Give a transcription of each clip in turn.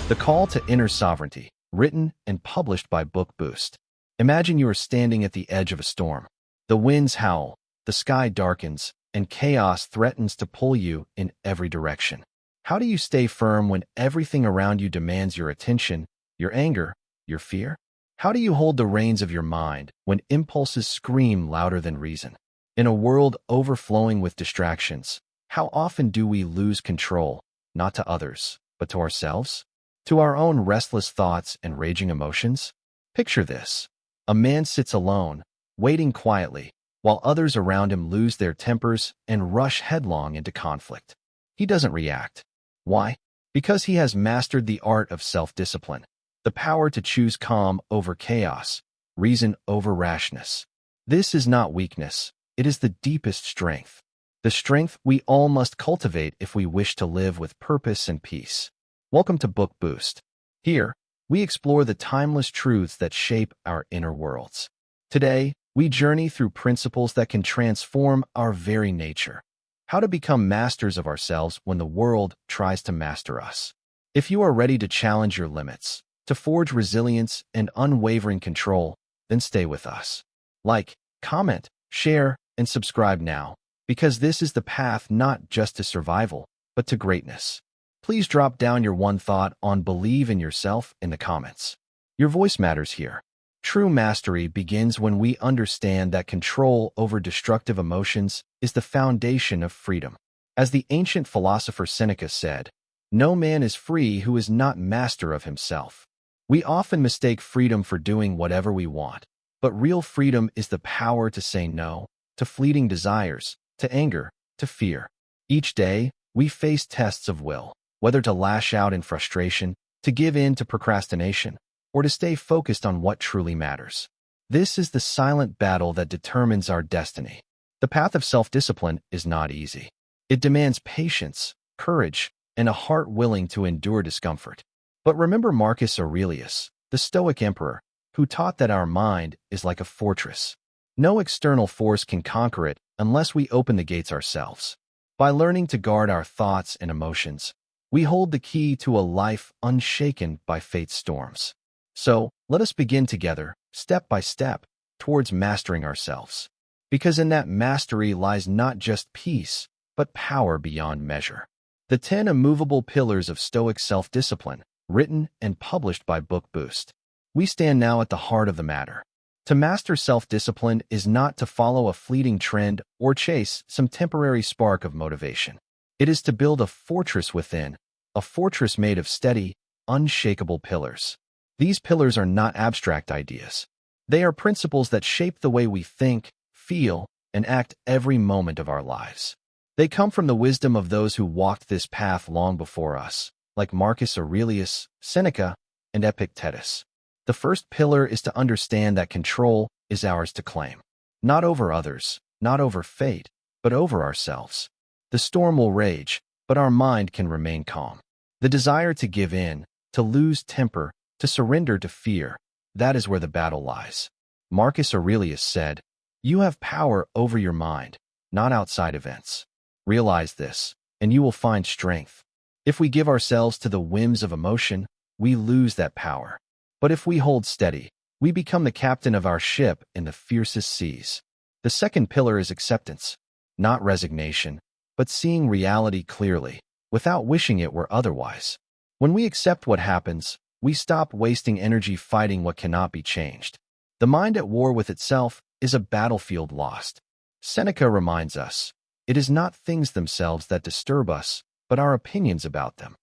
The Call to Inner Sovereignty, written and published by Book Boost. Imagine you are standing at the edge of a storm. The winds howl, the sky darkens, and chaos threatens to pull you in every direction. How do you stay firm when everything around you demands your attention, your anger, your fear? How do you hold the reins of your mind when impulses scream louder than reason? In a world overflowing with distractions, how often do we lose control, not to others, but to ourselves? To our own restless thoughts and raging emotions? Picture this. A man sits alone, waiting quietly, while others around him lose their tempers and rush headlong into conflict. He doesn't react. Why? Because he has mastered the art of self-discipline, the power to choose calm over chaos, reason over rashness. This is not weakness, it is the deepest strength. The strength we all must cultivate if we wish to live with purpose and peace. Welcome to Book Boost. Here, we explore the timeless truths that shape our inner worlds. Today, we journey through principles that can transform our very nature. How to become masters of ourselves when the world tries to master us. If you are ready to challenge your limits, to forge resilience and unwavering control, then stay with us. Like, comment, share, and subscribe now, because this is the path not just to survival, but to greatness. Please drop down your one thought on believe in yourself in the comments. Your voice matters here. True mastery begins when we understand that control over destructive emotions is the foundation of freedom. As the ancient philosopher Seneca said, "No man is free who is not master of himself." We often mistake freedom for doing whatever we want, but real freedom is the power to say no to fleeting desires, to anger, to fear. Each day, we face tests of will, whether to lash out in frustration, to give in to procrastination, or to stay focused on what truly matters. This is the silent battle that determines our destiny. The path of self-discipline is not easy. It demands patience, courage, and a heart willing to endure discomfort. But remember Marcus Aurelius, the Stoic emperor, who taught that our mind is like a fortress. No external force can conquer it unless we open the gates ourselves. By learning to guard our thoughts and emotions, we hold the key to a life unshaken by fate's storms. So, let us begin together, step by step, towards mastering ourselves. Because in that mastery lies not just peace, but power beyond measure. The 10 Immovable Pillars of Stoic Self-Discipline, written and published by Book Boost. We stand now at the heart of the matter. To master self-discipline is not to follow a fleeting trend or chase some temporary spark of motivation. It is to build a fortress within, a fortress made of steady, unshakable pillars. These pillars are not abstract ideas. They are principles that shape the way we think, feel, and act every moment of our lives. They come from the wisdom of those who walked this path long before us, like Marcus Aurelius, Seneca, and Epictetus. The first pillar is to understand that control is ours to claim. Not over others, not over fate, but over ourselves. The storm will rage, but our mind can remain calm. The desire to give in, to lose temper, to surrender to fear, that is where the battle lies. Marcus Aurelius said, "You have power over your mind, not outside events." Realize this, and you will find strength. If we give ourselves to the whims of emotion, we lose that power. But if we hold steady, we become the captain of our ship in the fiercest seas. The second pillar is acceptance, not resignation, but seeing reality clearly, without wishing it were otherwise. When we accept what happens, we stop wasting energy fighting what cannot be changed. The mind at war with itself is a battlefield lost. Seneca reminds us, it is not things themselves that disturb us, but our opinions about them.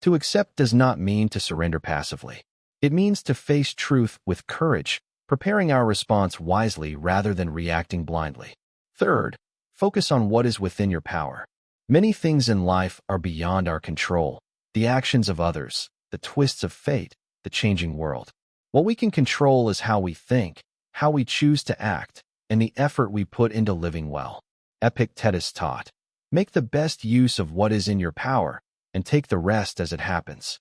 To accept does not mean to surrender passively. It means to face truth with courage, preparing our response wisely rather than reacting blindly. Third, focus on what is within your power. Many things in life are beyond our control: the actions of others, the twists of fate, the changing world. What we can control is how we think, how we choose to act, and the effort we put into living well. Epictetus taught, "Make the best use of what is in your power, and take the rest as it happens."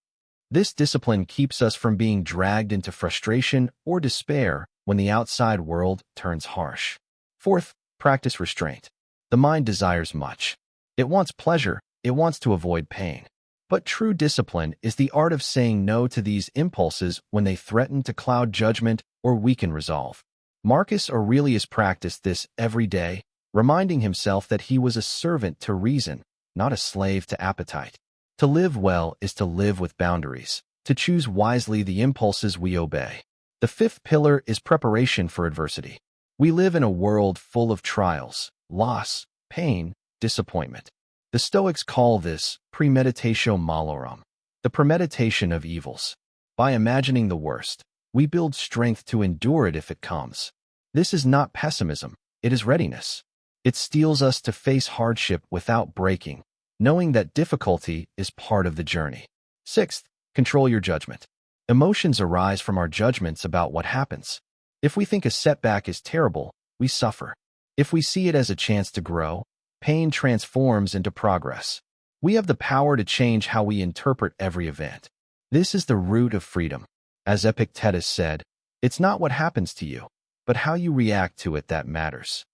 This discipline keeps us from being dragged into frustration or despair when the outside world turns harsh. Fourth, practice restraint. The mind desires much. It wants pleasure, it wants to avoid pain. But true discipline is the art of saying no to these impulses when they threaten to cloud judgment or weaken resolve. Marcus Aurelius practiced this every day, reminding himself that he was a servant to reason, not a slave to appetite. To live well is to live with boundaries, to choose wisely the impulses we obey. The fifth pillar is preparation for adversity. We live in a world full of trials, loss, pain, disappointment. The Stoics call this premeditatio malorum, the premeditation of evils. By imagining the worst, we build strength to endure it if it comes. This is not pessimism, it is readiness. It steels us to face hardship without breaking, knowing that difficulty is part of the journey. Sixth, control your judgment. Emotions arise from our judgments about what happens. If we think a setback is terrible, we suffer. If we see it as a chance to grow, pain transforms into progress. We have the power to change how we interpret every event. This is the root of freedom. As Epictetus said, it's not what happens to you, but how you react to it that matters.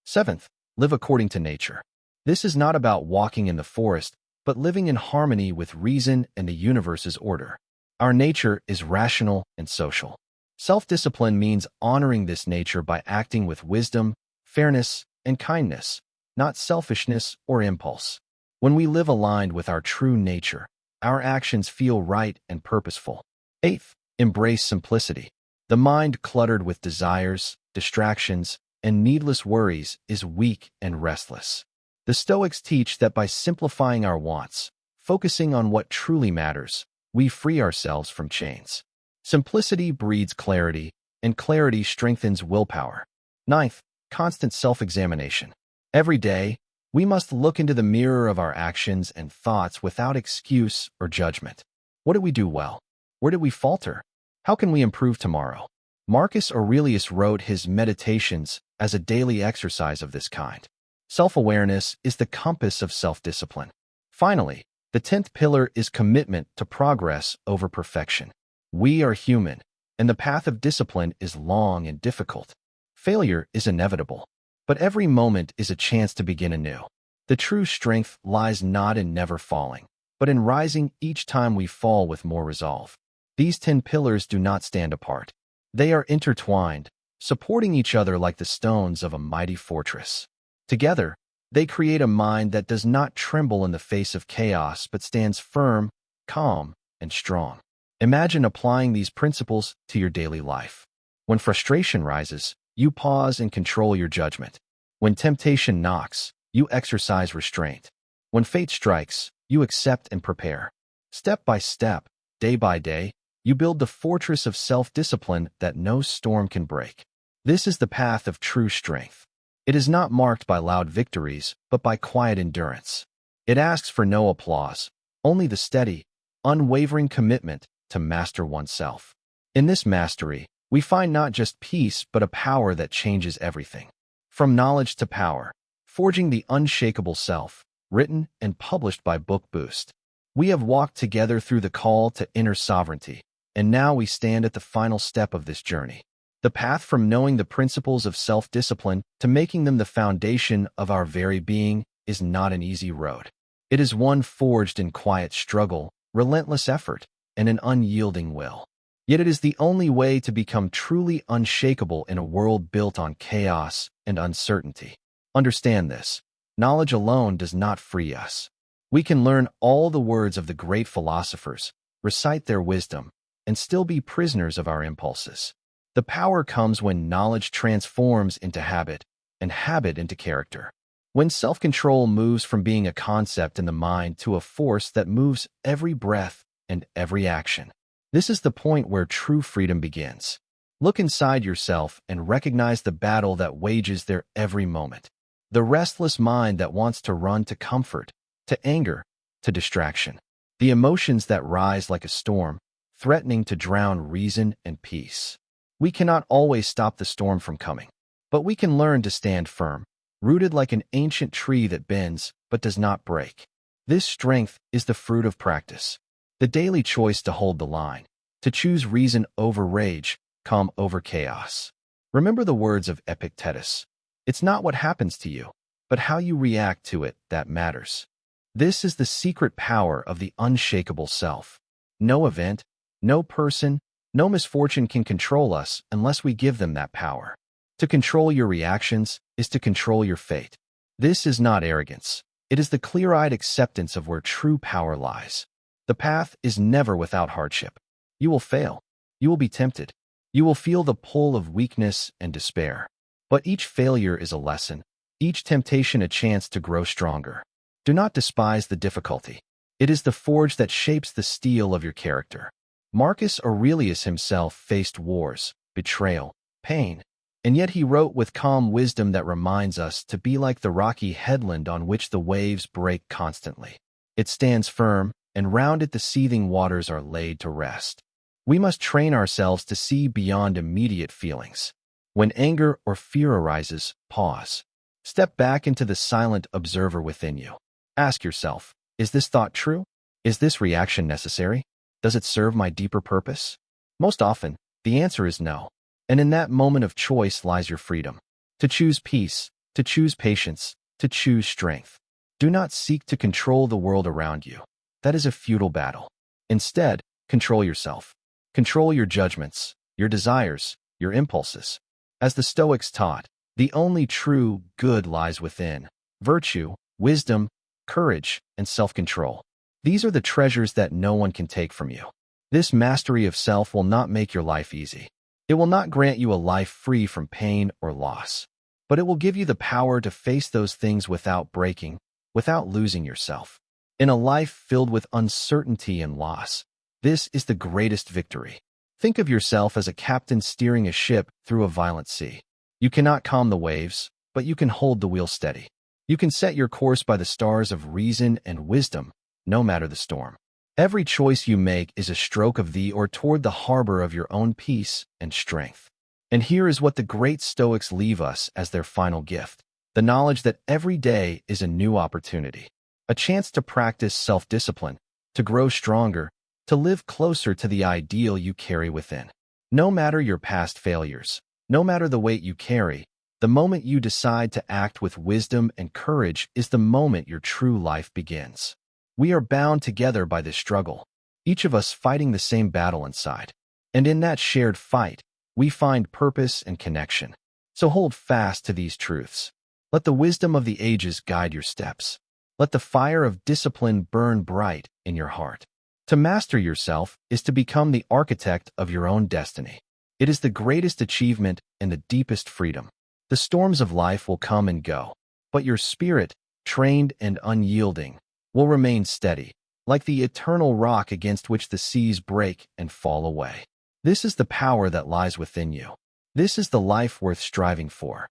Seventh, live according to nature. This is not about walking in the forest, but living in harmony with reason and the universe's order. Our nature is rational and social. Self-discipline means honoring this nature by acting with wisdom, fairness, and kindness, not selfishness or impulse. When we live aligned with our true nature, our actions feel right and purposeful. Eighth, embrace simplicity. The mind cluttered with desires, distractions, and needless worries is weak and restless. The Stoics teach that by simplifying our wants, focusing on what truly matters, we free ourselves from chains. Simplicity breeds clarity, and clarity strengthens willpower. Ninth, constant self-examination. Every day, we must look into the mirror of our actions and thoughts without excuse or judgment. What did we do well? Where did we falter? How can we improve tomorrow? Marcus Aurelius wrote his Meditations as a daily exercise of this kind. Self-awareness is the compass of self-discipline. Finally, the 10th pillar is commitment to progress over perfection. We are human, and the path of discipline is long and difficult. Failure is inevitable, but every moment is a chance to begin anew. The true strength lies not in never falling, but in rising each time we fall with more resolve. These 10 pillars do not stand apart. They are intertwined, supporting each other like the stones of a mighty fortress. Together, they create a mind that does not tremble in the face of chaos but stands firm, calm, and strong. Imagine applying these principles to your daily life. When frustration rises, you pause and control your judgment. When temptation knocks, you exercise restraint. When fate strikes, you accept and prepare. Step by step, day by day, you build the fortress of self-discipline that no storm can break. This is the path of true strength. It is not marked by loud victories, but by quiet endurance. It asks for no applause, only the steady, unwavering commitment to master oneself. In this mastery, we find not just peace, but a power that changes everything. From knowledge to power, forging the unshakable self, written and published by Book Boost. We have walked together through the call to inner sovereignty, and now we stand at the final step of this journey. The path from knowing the principles of self-discipline to making them the foundation of our very being is not an easy road. It is one forged in quiet struggle, relentless effort, and an unyielding will. Yet it is the only way to become truly unshakable in a world built on chaos and uncertainty. Understand this. Knowledge alone does not free us. We can learn all the words of the great philosophers, recite their wisdom, and still be prisoners of our impulses. The power comes when knowledge transforms into habit, and habit into character. When self-control moves from being a concept in the mind to a force that moves every breath and every action. This is the point where true freedom begins. Look inside yourself and recognize the battle that wages there every moment. The restless mind that wants to run to comfort, to anger, to distraction. The emotions that rise like a storm, threatening to drown reason and peace. We cannot always stop the storm from coming, but we can learn to stand firm, rooted like an ancient tree that bends but does not break. This strength is the fruit of practice. The daily choice to hold the line, to choose reason over rage, calm over chaos. Remember the words of Epictetus. It's not what happens to you, but how you react to it that matters. This is the secret power of the unshakable self. No event, no person, no misfortune can control us unless we give them that power. To control your reactions is to control your fate. This is not arrogance. It is the clear-eyed acceptance of where true power lies. The path is never without hardship. You will fail. You will be tempted. You will feel the pull of weakness and despair. But each failure is a lesson, each temptation a chance to grow stronger. Do not despise the difficulty. It is the forge that shapes the steel of your character. Marcus Aurelius himself faced wars, betrayal, pain, and yet he wrote with calm wisdom that reminds us to be like the rocky headland on which the waves break constantly. It stands firm, and round it the seething waters are laid to rest. We must train ourselves to see beyond immediate feelings. When anger or fear arises, pause. Step back into the silent observer within you. Ask yourself, is this thought true? Is this reaction necessary? Does it serve my deeper purpose? Most often, the answer is no. And in that moment of choice lies your freedom. To choose peace, to choose patience, to choose strength. Do not seek to control the world around you. That is a futile battle. Instead, control yourself. Control your judgments, your desires, your impulses. As the Stoics taught, the only true good lies within. Virtue, wisdom, courage, and self-control. These are the treasures that no one can take from you. This mastery of self will not make your life easy. It will not grant you a life free from pain or loss. But it will give you the power to face those things without breaking, without losing yourself. In a life filled with uncertainty and loss, this is the greatest victory. Think of yourself as a captain steering a ship through a violent sea. You cannot calm the waves, but you can hold the wheel steady. You can set your course by the stars of reason and wisdom, no matter the storm. Every choice you make is a stroke of thee or toward the harbor of your own peace and strength. And here is what the great Stoics leave us as their final gift: the knowledge that every day is a new opportunity, a chance to practice self-discipline, to grow stronger, to live closer to the ideal you carry within. No matter your past failures, no matter the weight you carry, the moment you decide to act with wisdom and courage is the moment your true life begins. We are bound together by this struggle, each of us fighting the same battle inside. And in that shared fight, we find purpose and connection. So hold fast to these truths. Let the wisdom of the ages guide your steps. Let the fire of discipline burn bright in your heart. To master yourself is to become the architect of your own destiny. It is the greatest achievement and the deepest freedom. The storms of life will come and go, but your spirit, trained and unyielding, will remain steady, like the eternal rock against which the seas break and fall away. This is the power that lies within you. This is the life worth striving for.